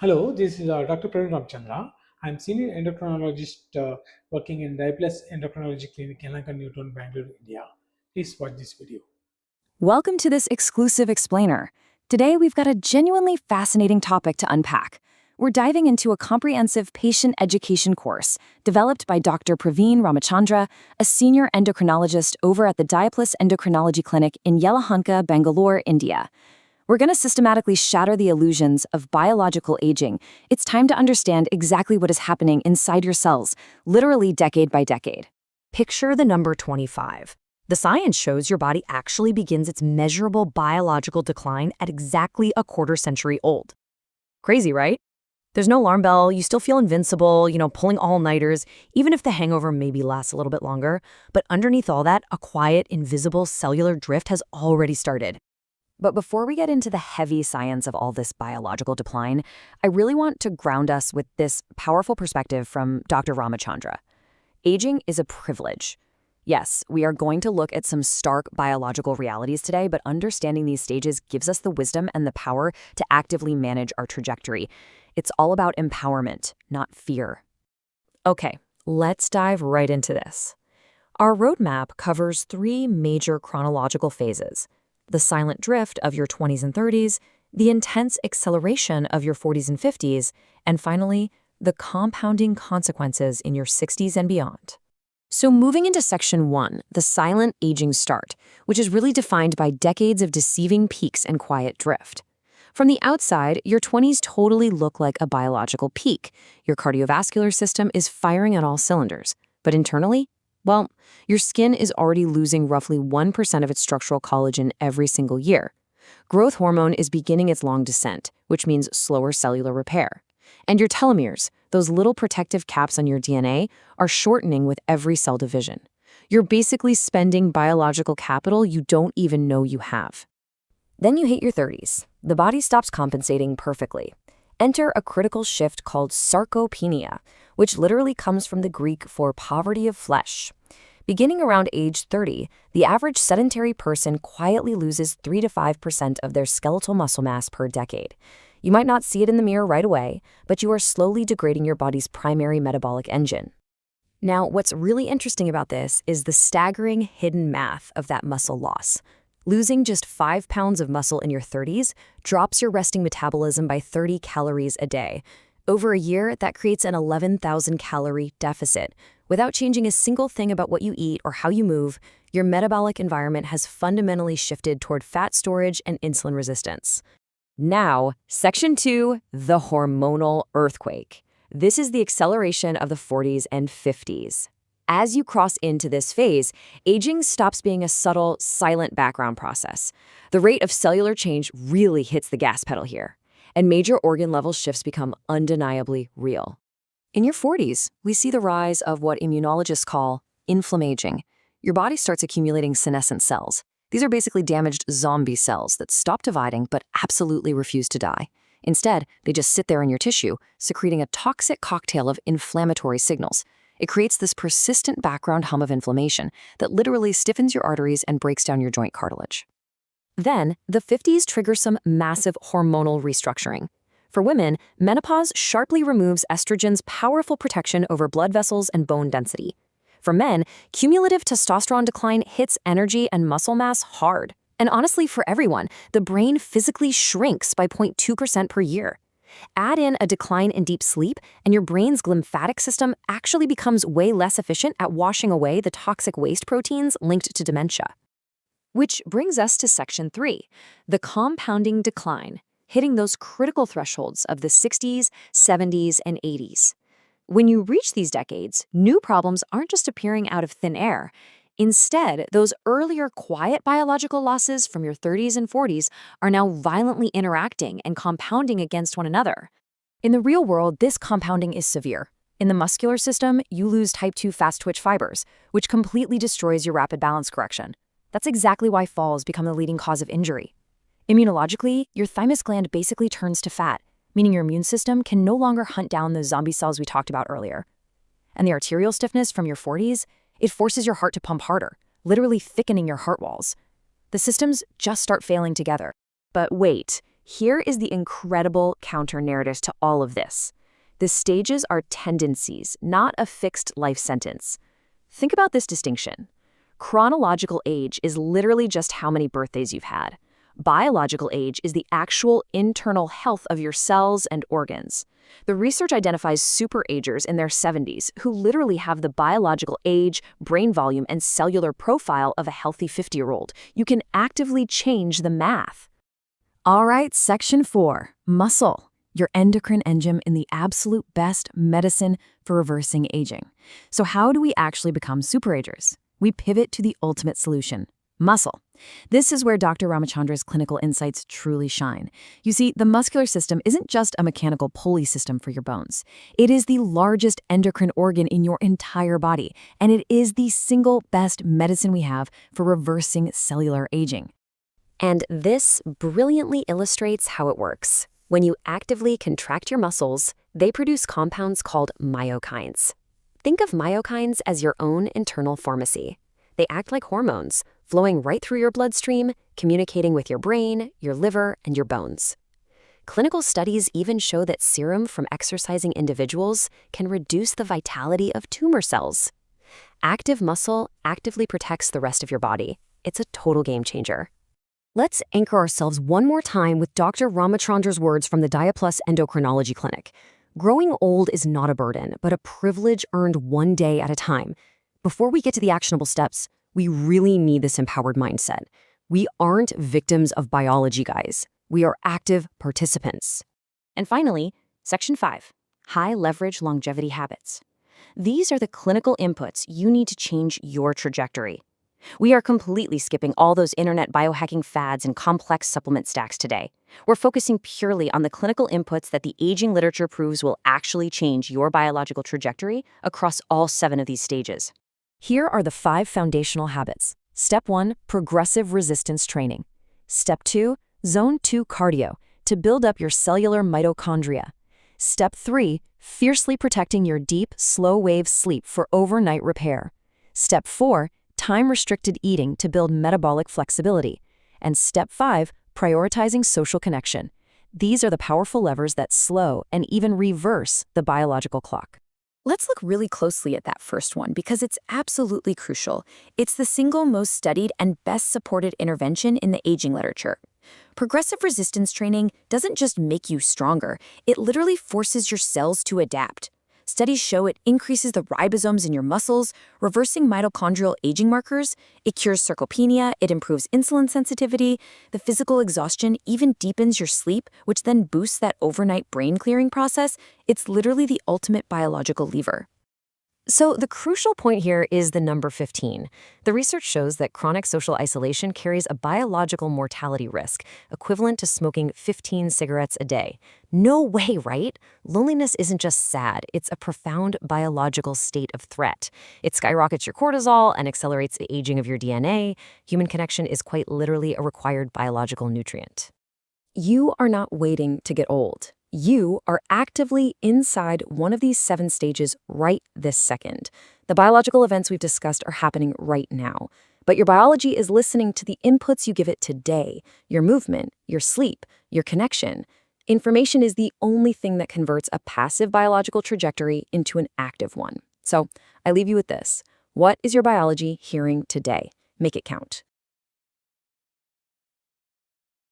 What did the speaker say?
Hello, this is Dr. Praveen Ramachandra. I'm senior endocrinologist working in DiaPlus Endocrinology Clinic, Yelahanka, Bangalore, India. Please watch this video. Welcome to this exclusive explainer. Today, we've got a genuinely fascinating topic to unpack. We're diving into a comprehensive patient education course developed by Dr. Praveen Ramachandra, a senior endocrinologist over at the DiaPlus Endocrinology Clinic in Yelahanka, Bangalore, India. We're going to systematically shatter the illusions of biological aging. It's time to understand exactly what is happening inside your cells, literally decade by decade. Picture the number 25. The science shows your body actually begins its measurable biological decline at exactly a quarter century old. Crazy, right? There's no alarm bell, you still feel invincible, pulling all-nighters, even if the hangover maybe lasts a little bit longer. But underneath all that, a quiet, invisible cellular drift has already started. But before we get into the heavy science of all this biological decline, I really want to ground us with this powerful perspective from Dr. Ramachandra. Aging is a privilege. Yes, we are going to look at some stark biological realities today, but understanding these stages gives us the wisdom and the power to actively manage our trajectory. It's all about empowerment, not fear. Okay, let's dive right into this. Our roadmap covers 3 major chronological phases: the silent drift of your 20s and 30s, the intense acceleration of your 40s and 50s, and finally, the compounding consequences in your 60s and beyond. So moving into section 1, the silent aging start, which is really defined by decades of deceiving peaks and quiet drift. From the outside, your 20s totally look like a biological peak. Your cardiovascular system is firing on all cylinders. But internally, well, your skin is already losing roughly 1% of its structural collagen every single year. Growth hormone is beginning its long descent, which means slower cellular repair. And your telomeres, those little protective caps on your DNA, are shortening with every cell division. You're basically spending biological capital you don't even know you have. Then you hit your 30s. The body stops compensating perfectly. Enter a critical shift called Sarcopenia, which literally comes from the Greek for poverty of flesh. Beginning around age 30, the average sedentary person quietly loses 3 to 5% of their skeletal muscle mass per decade. You might not see it in the mirror right away, but you are slowly degrading your body's primary metabolic engine. Now, what's really interesting about this is the staggering hidden math of that muscle loss. Losing just 5 pounds of muscle in your 30s drops your resting metabolism by 30 calories a day. Over a year, that creates an 11,000 calorie deficit. Without changing a single thing about what you eat or how you move, your metabolic environment has fundamentally shifted toward fat storage and insulin resistance. Now, section 2, the hormonal earthquake. This is the acceleration of the 40s and 50s. As you cross into this phase, aging stops being a subtle, silent background process. The rate of cellular change really hits the gas pedal here, and major organ level shifts become undeniably real. In your 40s, we see the rise of what immunologists call inflammaging. Your body starts accumulating senescent cells. These are basically damaged zombie cells that stop dividing but absolutely refuse to die. Instead, they just sit there in your tissue, secreting a toxic cocktail of inflammatory signals. It creates this persistent background hum of inflammation that literally stiffens your arteries and breaks down your joint cartilage. Then, the 50s trigger some massive hormonal restructuring. For women, menopause sharply removes estrogen's powerful protection over blood vessels and bone density. For men, cumulative testosterone decline hits energy and muscle mass hard. And honestly, for everyone, the brain physically shrinks by 0.2% per year. Add in a decline in deep sleep, and your brain's lymphatic system actually becomes way less efficient at washing away the toxic waste proteins linked to dementia. Which brings us to section 3, the compounding decline, hitting those critical thresholds of the 60s, 70s, and 80s. When you reach these decades, new problems aren't just appearing out of thin air. Instead, those earlier quiet biological losses from your 30s and 40s are now violently interacting and compounding against one another. In the real world, this compounding is severe. In the muscular system, you lose type 2 fast-twitch fibers, which completely destroys your rapid balance correction. That's exactly why falls become the leading cause of injury. Immunologically, your thymus gland basically turns to fat, meaning your immune system can no longer hunt down those zombie cells we talked about earlier. And the arterial stiffness from your 40s, it forces your heart to pump harder, literally thickening your heart walls. The systems just start failing together. But wait, Here is the incredible counter-narrative to all of this. The stages are tendencies, not a fixed life sentence. Think about this distinction. Chronological age is literally just how many birthdays you've had. Biological age is the actual internal health of your cells and organs. The research identifies superagers in their 70s who literally have the biological age, brain volume, and cellular profile of a healthy 50-year-old. You can actively change the math. All right, section 4, muscle, your endocrine engine in the absolute best medicine for reversing aging. So how do we actually become superagers? We pivot to the ultimate solution, muscle. This is where Dr. Ramachandra's clinical insights truly shine. You see, the muscular system isn't just a mechanical pulley system for your bones. It is the largest endocrine organ in your entire body, and it is the single best medicine we have for reversing cellular aging. And this brilliantly illustrates how it works. When you actively contract your muscles, they produce compounds called myokines. Think of myokines as your own internal pharmacy. They act like hormones, flowing right through your bloodstream, communicating with your brain, your liver, and your bones. Clinical studies even show that serum from exercising individuals can reduce the vitality of tumor cells. Active muscle actively protects the rest of your body. It's a total game changer. Let's anchor ourselves one more time with Dr. Ramachandra's words from the DiaPlus Endocrinology Clinic. Growing old is not a burden, but a privilege earned one day at a time. Before we get to the actionable steps, we really need this empowered mindset. We aren't victims of biology, guys. We are active participants. And finally, Section 5, high-leverage longevity habits. These are the clinical inputs you need to change your trajectory. We are completely skipping all those internet biohacking fads and complex supplement stacks today. We're focusing purely on the clinical inputs that the aging literature proves will actually change your biological trajectory across all 7 of these stages. Here are the 5 foundational habits. Step 1, progressive resistance training. Step 2, zone 2 cardio to build up your cellular mitochondria. Step 3, fiercely protecting your deep, slow-wave sleep for overnight repair. Step 4, time-restricted eating to build metabolic flexibility. And step 5, prioritizing social connection. These are the powerful levers that slow and even reverse the biological clock. Let's look really closely at that first one because it's absolutely crucial. It's the single most studied and best supported intervention in the aging literature. Progressive resistance training doesn't just make you stronger, it literally forces your cells to adapt. Studies show it increases the ribosomes in your muscles, reversing mitochondrial aging markers. It cures sarcopenia, it improves insulin sensitivity. The physical exhaustion even deepens your sleep, which then boosts that overnight brain clearing process. It's literally the ultimate biological lever. So the crucial point here is the number 15. The research shows that chronic social isolation carries a biological mortality risk, equivalent to smoking 15 cigarettes a day. No way, right? Loneliness isn't just sad, it's a profound biological state of threat. It skyrockets your cortisol and accelerates the aging of your DNA. Human connection is quite literally a required biological nutrient. You are not waiting to get old. You are actively inside one of these 7 stages right this second. The biological events we've discussed are happening right now. But your biology is listening to the inputs you give it today, your movement, your sleep, your connection. Information is the only thing that converts a passive biological trajectory into an active one. So I leave you with this. What is your biology hearing today? Make it count.